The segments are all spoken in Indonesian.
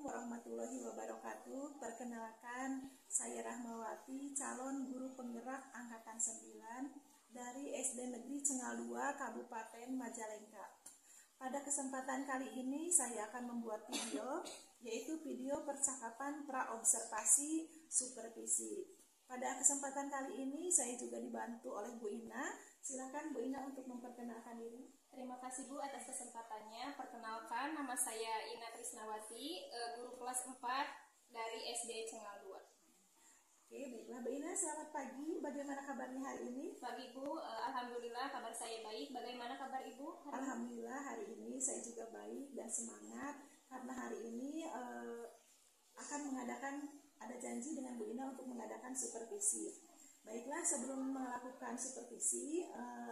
warahmatullahi wabarakatuh. Perkenalkan, saya Rahmawati, calon guru penggerak Angkatan 9 dari SD Negeri Cengal 2, Kabupaten Majalengka. Pada kesempatan kali ini saya akan membuat video, yaitu video percakapan praobservasi supervisi. Pada kesempatan kali ini saya juga dibantu oleh Bu Ina. Silakan Bu Ina untuk memperkenalkan diri. Terima kasih Bu atas kesempatannya. Perkenalkan, nama saya Ina Trisnawati, guru kelas 4 dari SD Cengal 2. Oke, baiklah Bu Ina, selamat pagi. Bagaimana kabarnya hari ini? Pagi Bu, alhamdulillah kabar saya baik. Bagaimana kabar Ibu? Alhamdulillah hari ini saya juga baik dan semangat karena hari ini akan ada janji dengan Bu Ina untuk mengadakan supervisi. Baiklah, sebelum melakukan supervisi,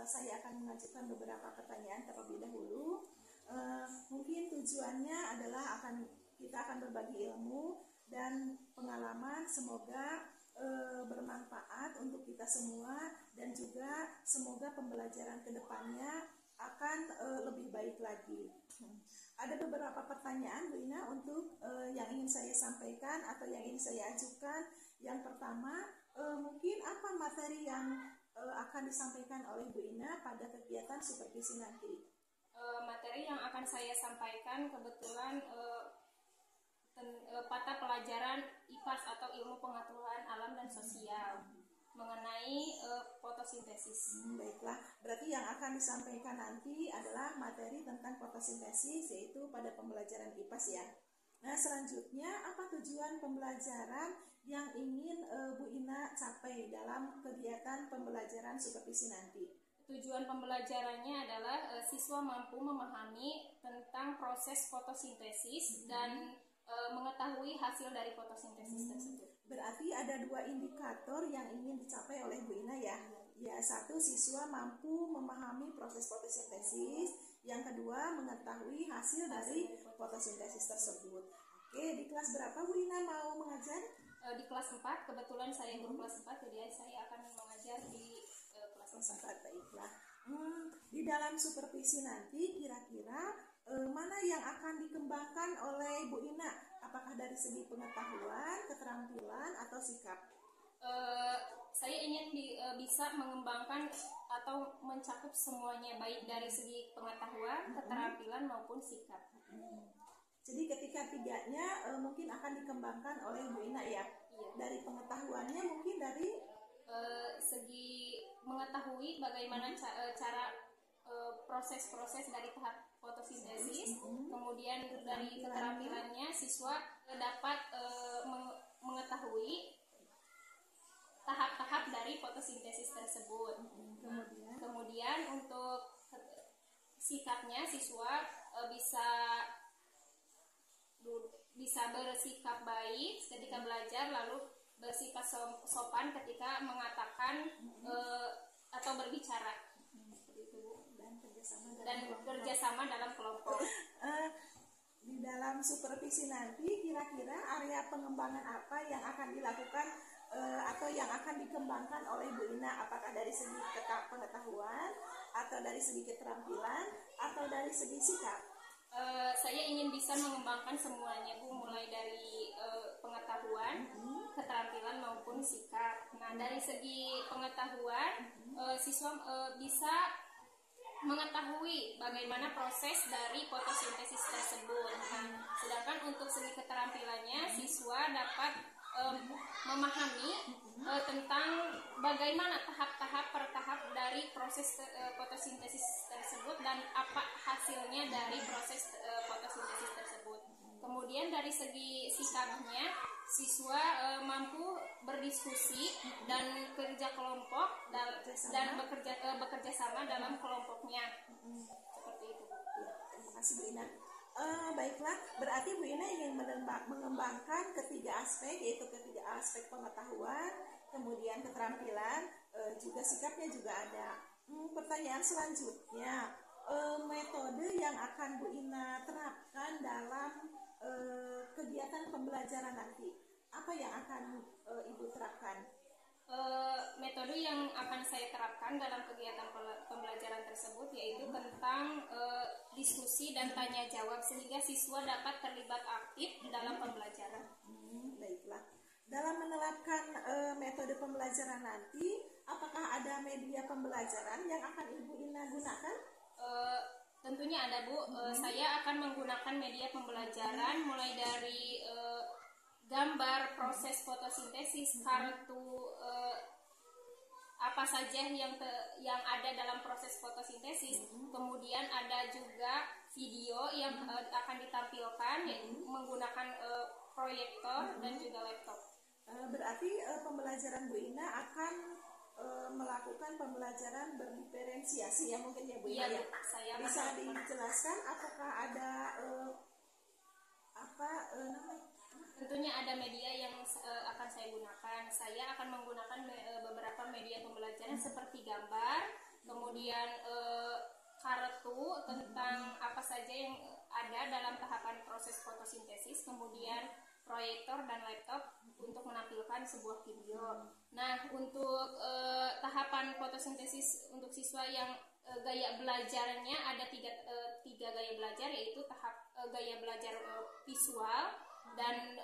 saya akan mengajukan beberapa pertanyaan terlebih dahulu. Mungkin tujuannya adalah kita akan berbagi ilmu dan pengalaman, semoga bermanfaat untuk kita semua dan juga semoga pembelajaran kedepannya akan lebih baik lagi. Ada beberapa pertanyaan Bu Ina untuk yang ingin saya sampaikan atau yang ingin saya ajukan. Yang pertama, mungkin apa materi yang akan disampaikan oleh Bu Ina pada kegiatan supervisi nanti? Materi yang akan saya sampaikan kebetulan mata pelajaran IPAS atau Ilmu Pengetahuan Alam dan Sosial mengenai fotosintesis. Baiklah, berarti yang akan disampaikan nanti adalah materi tentang fotosintesis, yaitu pada pembelajaran IPAS ya. Nah, selanjutnya apa tujuan pembelajaran yang ingin Bu Ina capai dalam kegiatan pembelajaran supervisi nanti? Tujuan pembelajarannya adalah siswa mampu memahami tentang proses fotosintesis dan mengetahui hasil dari fotosintesis tersebut. Berarti ada dua indikator yang ingin dicapai oleh Bu Ina ya. Ya, satu, siswa mampu memahami proses fotosintesis. Yang kedua, mengetahui hasil dari fotosintesis tersebut. Oke, di kelas berapa Bu Ina mau mengajar? Di kelas 4, kebetulan saya guru kelas 4, jadi saya akan mengajar di kelas 4. Baiklah. Di dalam supervisi nanti kira-kira mana yang akan dikembangkan oleh Bu Ina? Apakah dari segi pengetahuan, keterampilan, atau sikap? Saya ingin bisa mengembangkan atau mencakup semuanya, baik dari segi pengetahuan, keterampilan maupun sikap. Jadi ketika tiganya mungkin akan dikembangkan oleh Bu Ina ya. Iya. Dari pengetahuannya mungkin dari segi mengetahui bagaimana cara proses-proses dari tahap fotosintesis, kemudian dari keterampilannya siswa dapat mengetahui tahap-tahap dari fotosintesis tersebut. Kemudian untuk sikapnya siswa bisa bersikap baik ketika belajar, lalu bersifat sopan ketika mengatakan atau berbicara. Dan kerjasama dalam kelompok. Di dalam supervisi nanti kira-kira area pengembangan apa yang akan dilakukan atau yang akan dikembangkan oleh Bu Ina? Apakah dari segi pengetahuan, atau dari segi keterampilan, atau dari segi sikap? Saya ingin bisa mengembangkan semuanya Bu, mulai dari pengetahuan, keterampilan maupun sikap. Nah, dari segi pengetahuan, siswa bisa mengetahui bagaimana proses dari fotosintesis tersebut. Nah, sedangkan untuk segi keterampilannya, siswa dapat memahami tentang bagaimana tahap-tahap per tahap dari proses fotosintesis tersebut dan apa hasilnya dari proses fotosintesis tersebut. Kemudian dari segi sikapnya, siswa mampu berdiskusi dan kerja kelompok dan bekerja sama dalam kelompoknya. Seperti itu. Terima kasih Bu Ina. Baiklah, berarti Bu Ina ingin mengembangkan ketiga aspek, yaitu ketiga aspek pengetahuan, kemudian keterampilan, juga sikapnya juga ada. Pertanyaan selanjutnya, metode yang akan Bu Ina terapkan dalam kegiatan pembelajaran nanti, apa yang akan Ibu terapkan? Metode yang akan saya terapkan dalam kegiatan pembelajaran tersebut yaitu tentang diskusi dan tanya jawab, sehingga siswa dapat terlibat aktif dalam dalam pembelajaran. Baiklah. Dalam menerapkan metode pembelajaran nanti, apakah ada media pembelajaran yang akan Ibu Ina gunakan? Tentunya ada, Bu. Saya akan menggunakan media pembelajaran mulai dari gambar, proses fotosintesis, kartu, apa saja yang ada dalam proses fotosintesis. Kemudian ada juga video yang akan ditampilkan menggunakan proyektor dan juga laptop. Berarti pembelajaran Bu Ina akan melakukan pembelajaran berdiferensiasi ya mungkin ya Bu Ina ya. Saya bisa dijelaskan apakah ada tentunya ada media yang akan saya gunakan. Saya akan menggunakan beberapa media pembelajaran seperti gambar, kemudian kartu tentang apa saja yang ada dalam tahapan proses fotosintesis, kemudian proyektor dan laptop untuk menampilkan sebuah video. Nah, untuk tahapan fotosintesis untuk siswa yang gaya belajarnya ada tiga gaya belajar, yaitu tahap gaya belajar visual, dan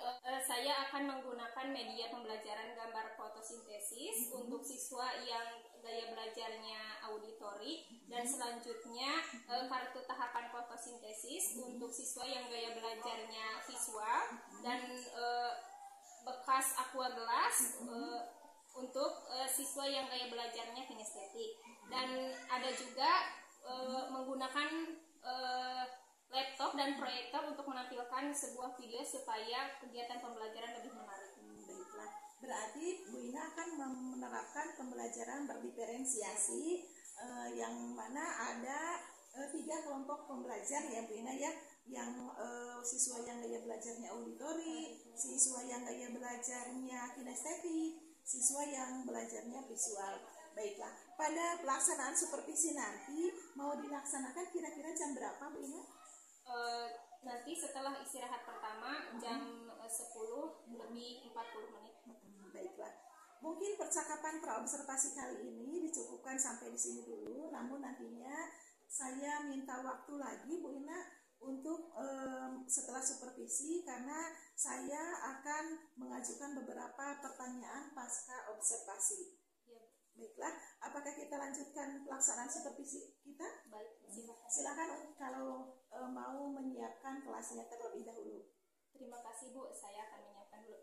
saya akan menggunakan media pembelajaran gambar fotosintesis untuk siswa yang gaya belajarnya auditori, dan selanjutnya kartu tahapan fotosintesis untuk siswa yang gaya belajarnya visual, dan bekas aqua gelas untuk siswa yang gaya belajarnya kinestetik. Dan ada juga menggunakan laptop dan proyektor untuk menampilkan sebuah video supaya kegiatan pembelajaran lebih menarik. Baiklah, berarti Bu Ina akan menerapkan pembelajaran berdiferensiasi yang mana ada 3 kelompok pembelajar ya Bu Ina ya, yang siswa yang gaya belajarnya auditori, siswa yang gaya belajarnya kinestetik, siswa yang belajarnya visual. Baiklah, pada pelaksanaan supervisi nanti mau dilaksanakan kira-kira jam berapa Bu Ina? Nanti setelah istirahat pertama jam 10:40. Baiklah, mungkin percakapan praobservasi kali ini dicukupkan sampai di sini dulu. Namun nantinya saya minta waktu lagi Bu Ina untuk setelah supervisi, karena saya akan mengajukan beberapa pertanyaan pasca observasi. Baiklah, apakah kita lanjutkan pelaksanaan supervisi kita? Baik, silakan kalau mau menyiapkan kelasnya terlebih dahulu. Terima kasih Bu, saya akan menyiapkan dulu.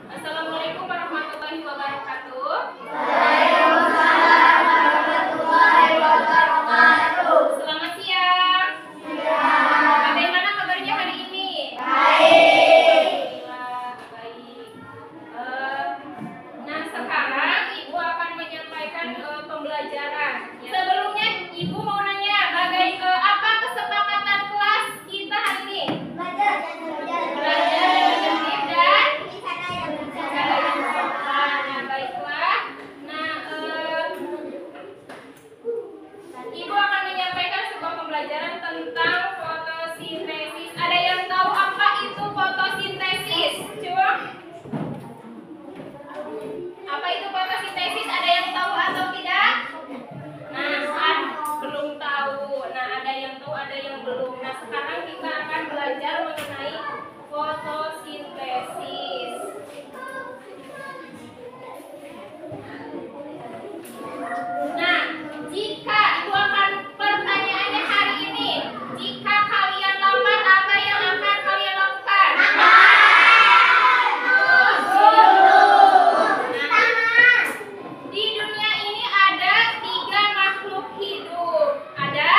Assalamualaikum warahmatullahi wabarakatuh. Selamat siang. Bagaimana kabarnya hari ini? Baik. Nah, sekarang Ibu akan menyampaikan pembelajaran. Sebelumnya Ibu mau nanya, apa kesepakatan kelas kita hari ini? Belajar dengan tertib dan cara yang sopan. Nah, baiklah. Nah, Ibu akan menyampaikan sebuah pembelajaran tentang fotosintesis. Ada yang tahu apa itu fotosintesis? Coba. Apa itu fotosintesis? Ada yang tahu atau tidak? Nah, belum tahu. Nah, ada yang tahu, ada yang belum. Nah, sekarang kita akan belajar mengenai fotosintesis. Nah, jika Ibu akan pertanyaannya hari ini, jika kalian lapar, apa yang akan kalian lakukan? Di dunia ini ada 3 makhluk hidup. Ada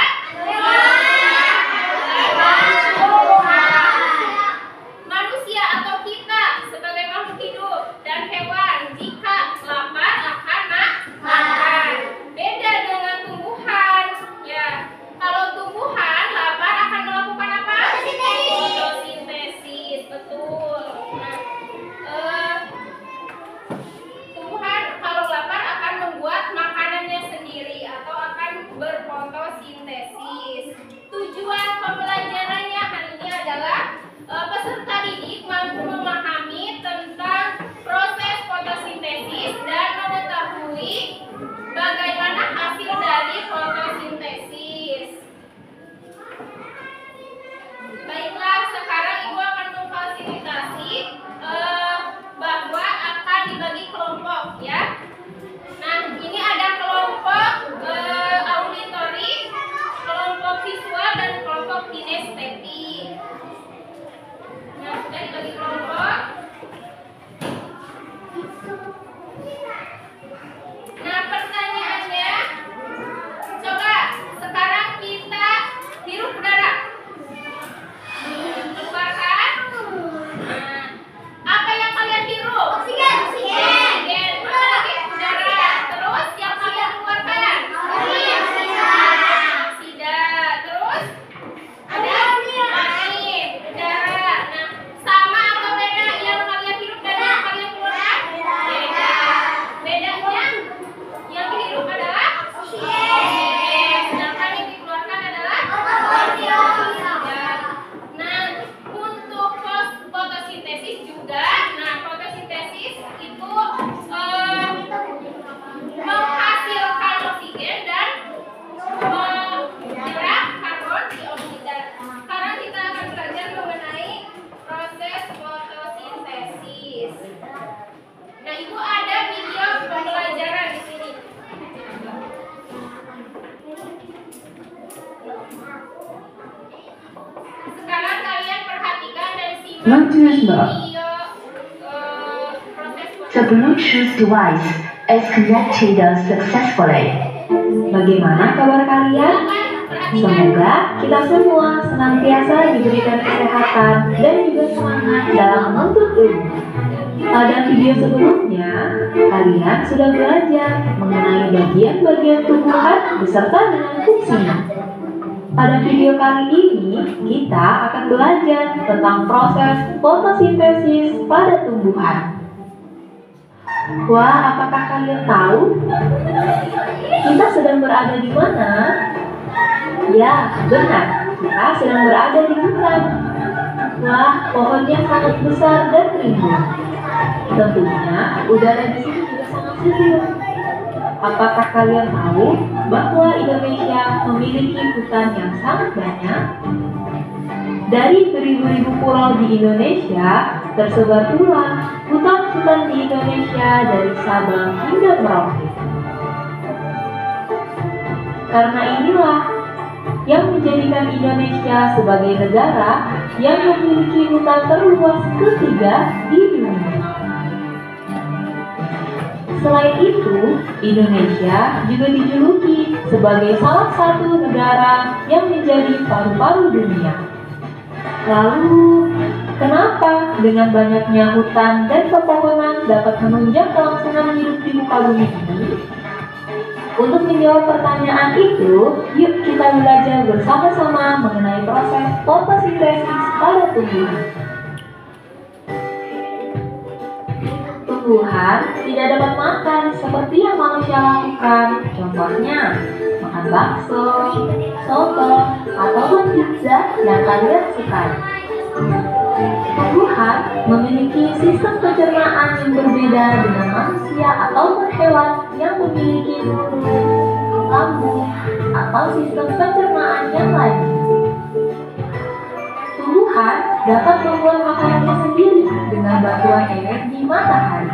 manusia atau kita sebagai makhluk hidup, dan hewan. Jika lapar akan makan. Beda dengan tumbuhan. Ya, kalau tumbuhan lapar akan melakukan apa? Fotosintesis. Betul. Nah, tumbuhan kalau lapar akan membuat makanannya sendiri atau akan berfotosintesis. Tujuan pembelajarannya hari ini adalah peserta didik mampu memahami tentang proses fotosintesis dan mengetahui bagaimana hasil dari fotosintesis Bluetooth mode. video proses The Bluetooth device is connected successfully. Bagaimana kabar kalian? Semoga kita semua senantiasa diberikan kesehatan dan juga semangat dalam menuntut ilmu. Pada video sebelumnya, kalian sudah belajar mengenai bagian-bagian tumbuhan beserta dengan fungsinya. Pada video kali ini, kita akan belajar tentang proses fotosintesis pada tumbuhan. Wah, apakah kalian tahu? Kita sedang berada di mana? Ya, benar. Kita sedang berada di hutan. Wah, pohonnya sangat besar dan rimbun. Tentunya, udara di sini juga sangat sejuk. Apakah kalian tahu bahwa Indonesia memiliki hutan yang sangat banyak? Dari beribu-ribu pulau di Indonesia, tersebar pula hutan-hutan di Indonesia dari Sabang hingga Merauke. Karena inilah yang menjadikan Indonesia sebagai negara yang memiliki hutan terluas ketiga di dunia. Selain itu, Indonesia juga dijuluki sebagai salah satu negara yang menjadi paru-paru dunia. Lalu, kenapa dengan banyaknya hutan dan pepohonan dapat menunjang kelangsungan hidup di muka bumi ini? Untuk menjawab pertanyaan itu, yuk kita belajar bersama-sama mengenai proses fotosintesis pada tumbuhan. Tumbuhan tidak dapat makan seperti yang manusia lakukan. Contohnya, makan bakso, soto, ataupun pizza yang kalian sukai. Tumbuhan memiliki sistem pencernaan yang berbeda dengan manusia ataupun hewan yang memiliki mulut, lambung, atau sistem pencernaan yang lain. Tumbuhan dapat membuat makanannya sendiri dengan bantuan energi matahari.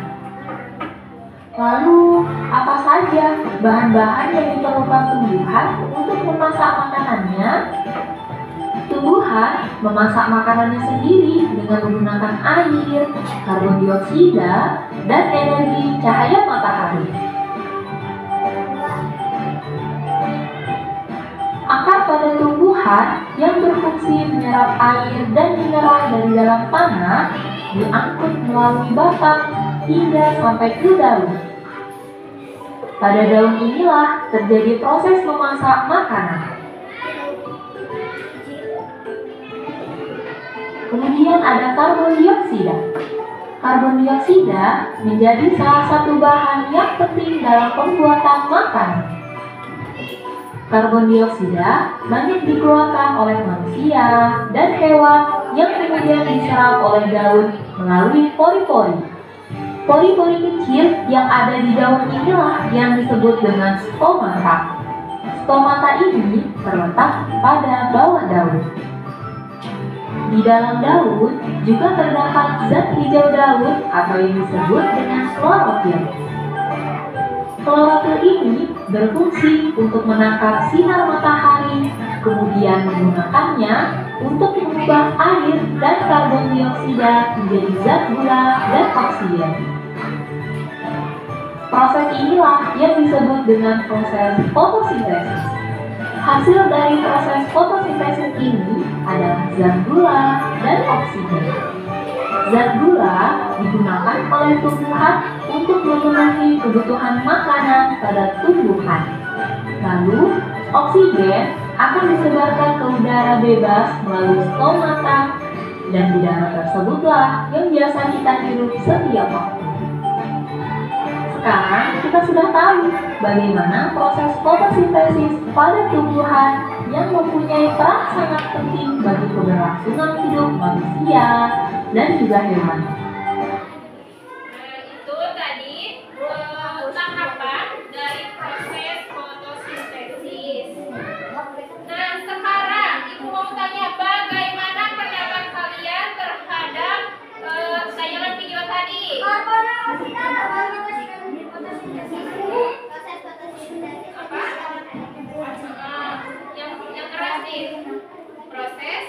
Lalu, apa saja bahan-bahan yang diperlukan tumbuhan untuk memasak makanannya? Tumbuhan memasak makanannya sendiri dengan menggunakan air, karbon dioksida, dan energi cahaya matahari. Akar pada tumbuhan yang berfungsi menyerap air dan mineral dari dalam tanah diangkut melalui batang hingga sampai ke daun. Pada daun inilah terjadi proses memasak makanan. Kemudian ada karbon dioksida. Karbon dioksida menjadi salah satu bahan yang penting dalam pembuatan makanan. Karbon dioksida banyak dikeluarkan oleh manusia dan hewan yang kemudian diserap oleh daun melalui pori-pori. Pori-pori kecil yang ada di daun inilah yang disebut dengan stomata. Stomata ini terletak pada bawah daun. Di dalam daun juga terdapat zat hijau daun atau yang disebut dengan klorofil. Klorofil ini berfungsi untuk menangkap sinar matahari, kemudian menggunakannya untuk mengubah air dan karbon dioksida menjadi zat gula dan oksigen. Proses inilah yang disebut dengan proses fotosintesis. Hasil dari proses fotosintesis ini adalah zat gula dan oksigen. Zat gula digunakan oleh tumbuhan untuk memenuhi kebutuhan makanan pada tumbuhan. Lalu, oksigen akan disebarkan ke udara bebas melalui stomata, dan udara tersebutlah yang biasa kita hirup setiap waktu. Sekarang kita sudah tahu bagaimana proses fotosintesis pada tumbuhan yang mempunyai peran sangat penting bagi keberlangsungan hidup manusia dan juga hewan. Itu tadi tahapan dari proses fotosintesis. Nah, sekarang Ibu mau tanya bagaimana pendapat kalian terhadap tayangan video tadi? Apa? Yang keras nih. Proses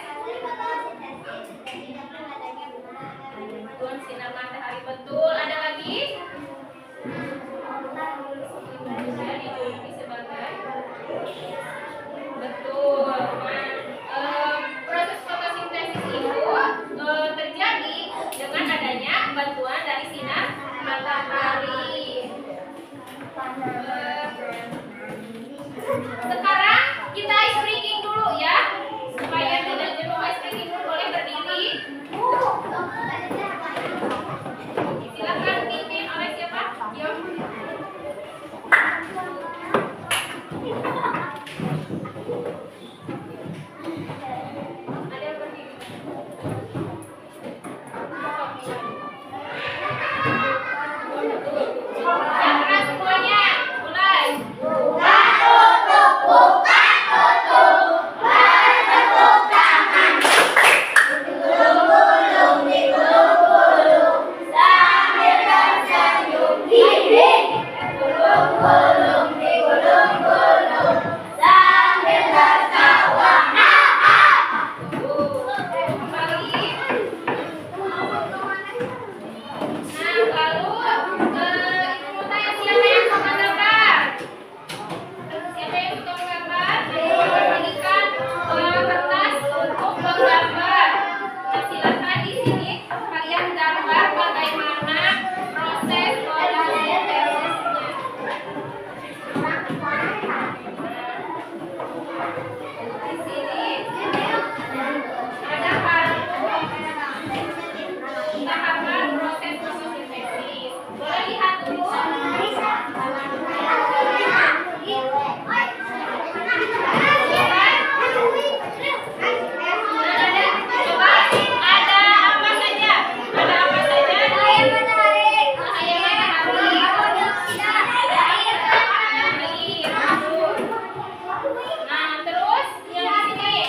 Betul. Proses fotosintesis itu terjadi dengan adanya bantuan dari sinar matahari. Sekarang kita ice breaking dulu ya, supaya tidak jenuh. Ice breaking dulu, boleh berdiri. Silakan dipimpin oleh siapa? Yuk. Ada yang berdiri. Yang keras semuanya, mulai. Nah, terus yang di sini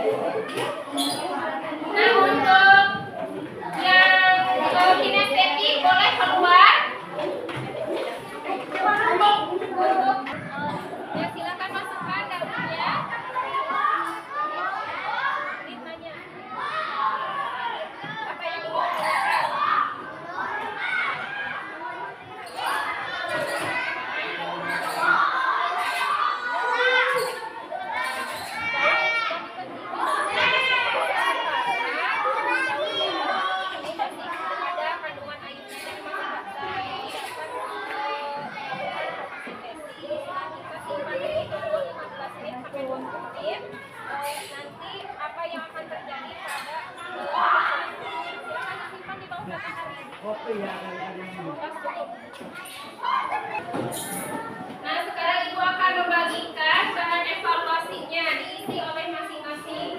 Nah, untuk yang kinestetik boleh keluar. Untuk ya silakan masukkan daunnya. Ritmanya. Apa yang ingin dilakukan? Nanti apa yang akan terjadi pada simpan di bawah matahari. Nah, sekarang Ibu akan membagikan bahan evaluasinya diisi oleh masing-masing.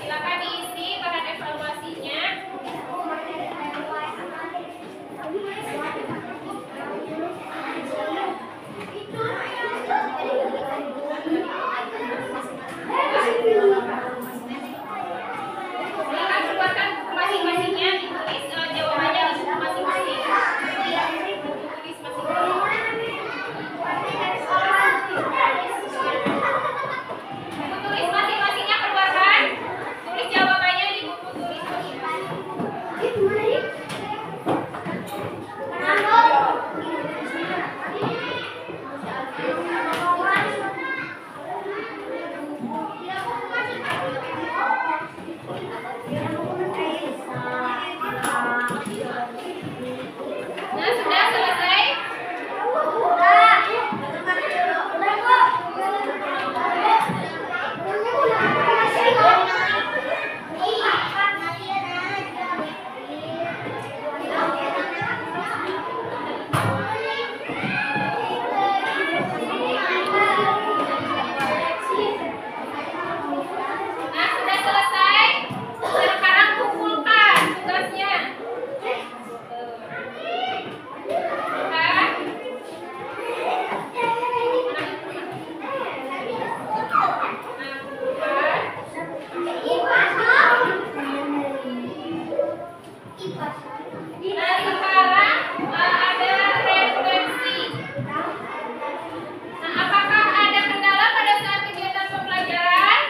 Silakan diisi bahan evaluasinya. Silakan keluarkan buku masing-masingnya, ditulis jawabannya di buku masing-masing. Tulis masing-masing. Buku tulis masing-masingnya keluarkan. Tulis jawabannya di buku tulis masing-masing. Nah, sudah selesai. Nah, sudah selesai. Sekarang kumpulkan tugasnya. Nah, sekarang ada refleksi. Nah, apakah ada kendala pada saat kegiatan pembelajaran?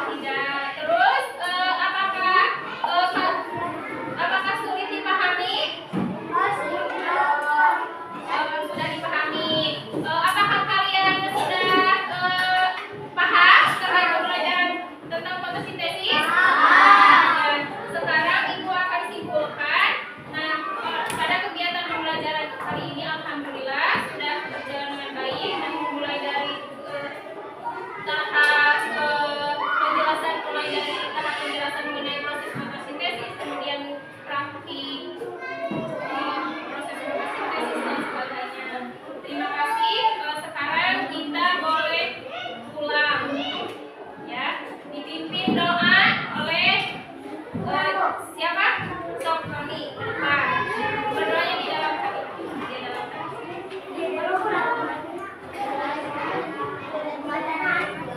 Tidak. Terus apakah sulit dipahami? Sudah dipahami. Apakah kalian sudah paham terkait pembelajaran tentang fotosintesis? Sekarang Ibu akan simpulkan. Nah, pada kegiatan pembelajaran kali ini alhamdulillah sudah berjalan dengan baik dan mulai dari tahap penjelasan mengenai proses fotosintesis, kemudian praktik proses fotosintesis dan sebagainya. Terima kasih. Sekarang kita boleh pulang. Ya, dipimpin doa oleh siapa? Sok kami depan. Berdoanya di dalam hati. Di dalam hati.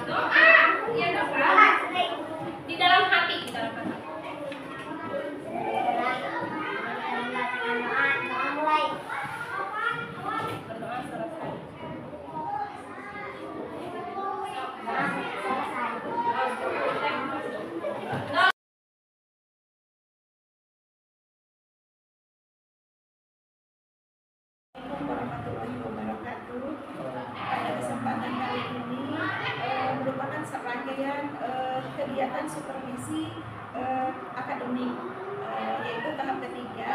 Doa. Iya, doa. Di dalam hati, di dalam hati. Berdoa selesai. Warahmatullahi wabarakatuh. Pada kesempatan kali ini merupakan serangkaian kegiatan supervisi akademik, yaitu tahap ketiga,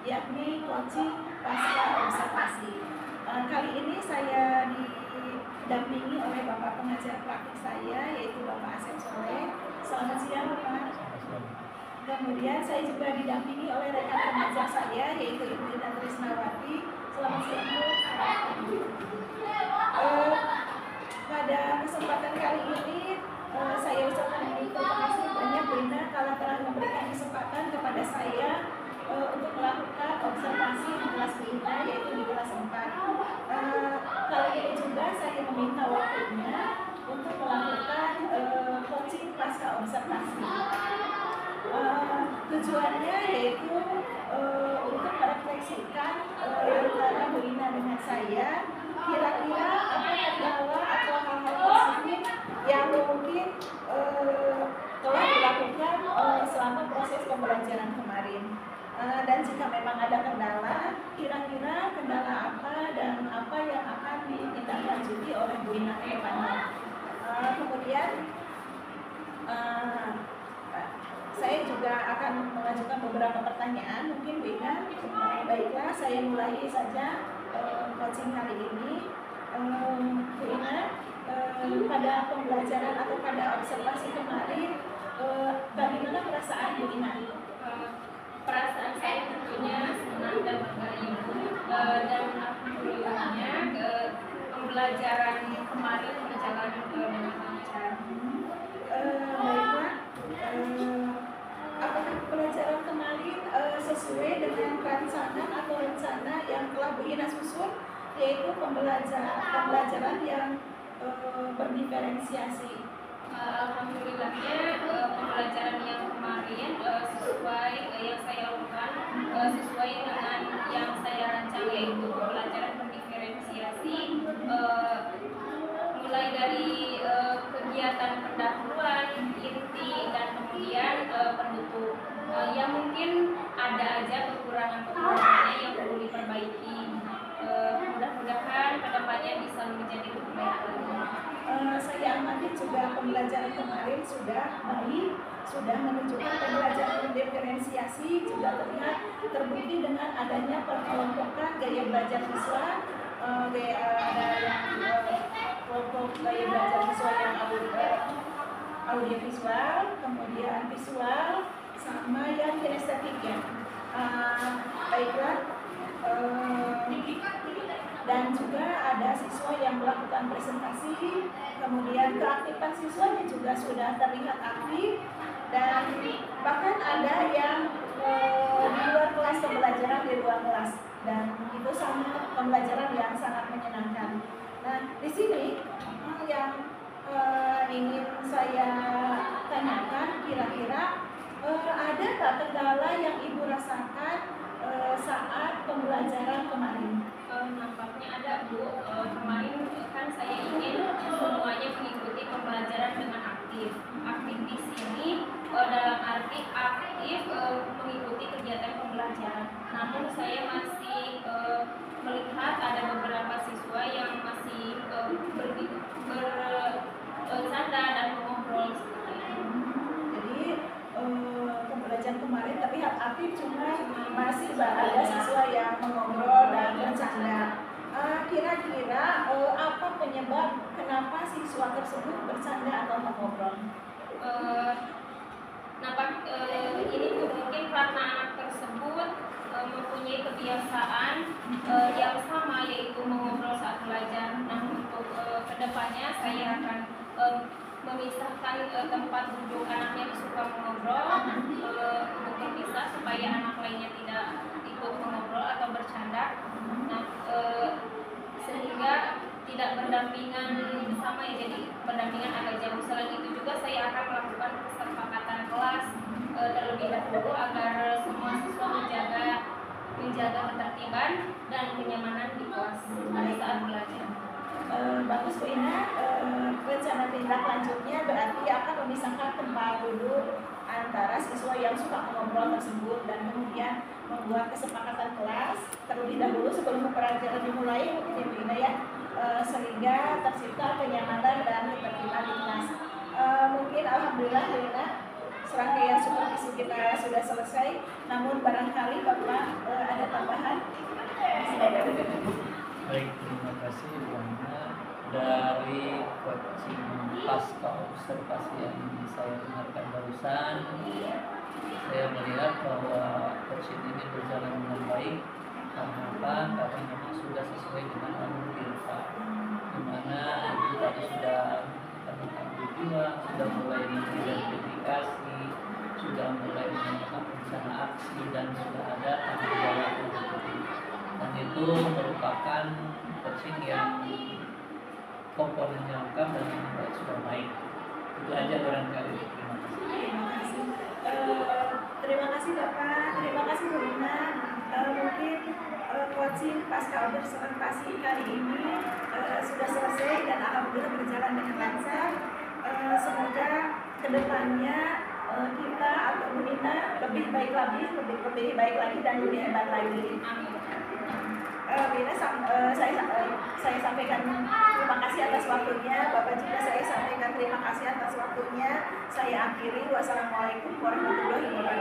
yakni coaching pasca observasi. Kali ini saya didampingi oleh Bapak pengajar praktik saya, yaitu Bapak Asep Soleh. Selamat siang, Bapak. Kemudian saya juga didampingi oleh rekan pengajar saya, yaitu Ibu Ida Trisnawati. Selamat siang, Bu. Pada kesempatan kali ini saya ucapkan terima kasih banyak Bu Ida kalau telah memberikan kesempatan kepada saya untuk melakukan observasi di kelas BINA, yaitu di kelas 4. Kali ini juga saya meminta waktunya untuk melakukan coaching pasca observasi. Tujuannya yaitu untuk merefleksikan antara Bu Ina dengan saya, kira-kira apa kendala atau hal-hal positif yang mungkin telah dilakukan selama proses pembelajaran kemarin. Dan jika memang ada kendala, kira-kira kendala apa dan apa yang akan ditindaklanjuti oleh Bu Ina ke depannya. Kemudian saya juga akan mengajukan beberapa pertanyaan, mungkin Bu Ina. Baiklah, saya mulai saja coaching kali ini. Bu Ina, pada pembelajaran atau pada observasi kemarin, bagaimana perasaan Bu Ina? Perasaan saya tentunya senang dan bangga Ibu, dan alhamdulillahnya pembelajaran kemarin berjalan dengan lancar. Baiklah, apakah pembelajaran kemarin sesuai dengan rencana atau rencana yang telah Bu Ina susun, yaitu pembelajaran yang berdiferensiasi? Alhamdulillahnya pembelajaran yang kemarin sesuai yang saya lakukan, sesuai dengan yang saya rancang, yaitu pembelajaran berdiferensiasi, mulai dari kegiatan pendahuluan, inti, dan kemudian penutup. Yang mungkin ada aja kekurangan-kekurangannya yang perlu diperbaiki. Mudah-mudahan kedepannya bisa menjadi lebih baik lagi. Saya amati juga pembelajaran kemarin sudah baik, sudah menunjukkan pembelajaran berdiferensiasi, juga terlihat terbukti dengan adanya perkelompokan gaya belajar siswa, ada yang kelompok gaya belajar siswa yang audiovisual, kemudian visual, sama yang kinestetik ya. Baiklah. Dan juga ada siswa yang melakukan presentasi, kemudian keaktifan siswanya juga sudah terlihat aktif, dan bahkan ada yang di luar kelas pembelajaran di luar kelas, dan itu sangat pembelajaran yang sangat menyenangkan. Nah, di sini yang ingin saya tanyakan, kira-kira ada tak kendala yang Ibu rasakan saat pembelajaran kemarin? Nampaknya ada, Bu. Kemarin kan saya ingin semuanya mengikuti pembelajaran dengan aktif. Aktif di sini dalam arti aktif mengikuti kegiatan pembelajaran. Namun saya masih melihat ada beberapa siswa yang masih bercanda dan mengobrol seperti itu. Jadi pembelajaran kemarin terlihat aktif, cuma masih ada siswa yang mengobrol dan bercanda. Kira-kira apa penyebab kenapa siswa tersebut bercanda atau mengobrol? Ini mungkin karena anak tersebut mempunyai kebiasaan yang sama, yaitu mengobrol saat belajar. Nah, untuk kedepannya saya akan memisahkan tempat duduk anaknya yang suka mengobrol untuk terpisah supaya anak lainnya tidak ikut mengobrol atau bercanda. Nah, sehingga tidak berdampingan sama ya, jadi berdampingan agak jauh. Selain itu juga saya akan melakukan kesepakatan kelas terlebih dahulu agar semua siswa menjaga ketertiban dan kenyamanan di kelas pada saat belajar. Bagus Bu Ina, rencana tindak lanjutnya berarti akan memisahkan tempat duduk antara siswa yang suka mengobrol tersebut, dan kemudian membuat kesepakatan kelas terlebih dahulu sebelum pembelajaran dimulai, mungkin Bu Ina ya, sehingga tercipta kenyamanan dan ketertiban di kelas. Mungkin alhamdulillah Bu Ina, serangkaian supervisi kita sudah selesai, namun barangkali Bapak ada tambahan. Baik, terima kasih Bu Ina. Dari coaching pasca observasi yang saya dengarkan barusan, saya melihat bahwa coaching ini berjalan dengan baik. Karena apa? Karena memang sudah sesuai dengan alur Ilfa, di mana Ibu tadi sudah menemukan tujuan, sudah mulai mengidentifikasi, sudah mulai mulai menyiapkan rencana aksi dan sudah ada tanggung jawab, dan itu merupakan coaching yang komponennya lengkap dan sudah baik. Itu aja barangkali. Terima kasih. Terima kasih Bapak, terima kasih Bu Ina. Mungkin coaching pasca observasi kali ini sudah selesai dan alhamdulillah berjalan dengan lancar. Semoga kedepannya kita atau Bu Ina lebih baik lagi, lebih baik lagi dan lebih hebat lagi. Bina, saya sampaikan terima kasih atas waktunya. Bapak juga saya sampaikan terima kasih atas waktunya. Saya akhiri. Wassalamualaikum warahmatullahi wabarakatuh.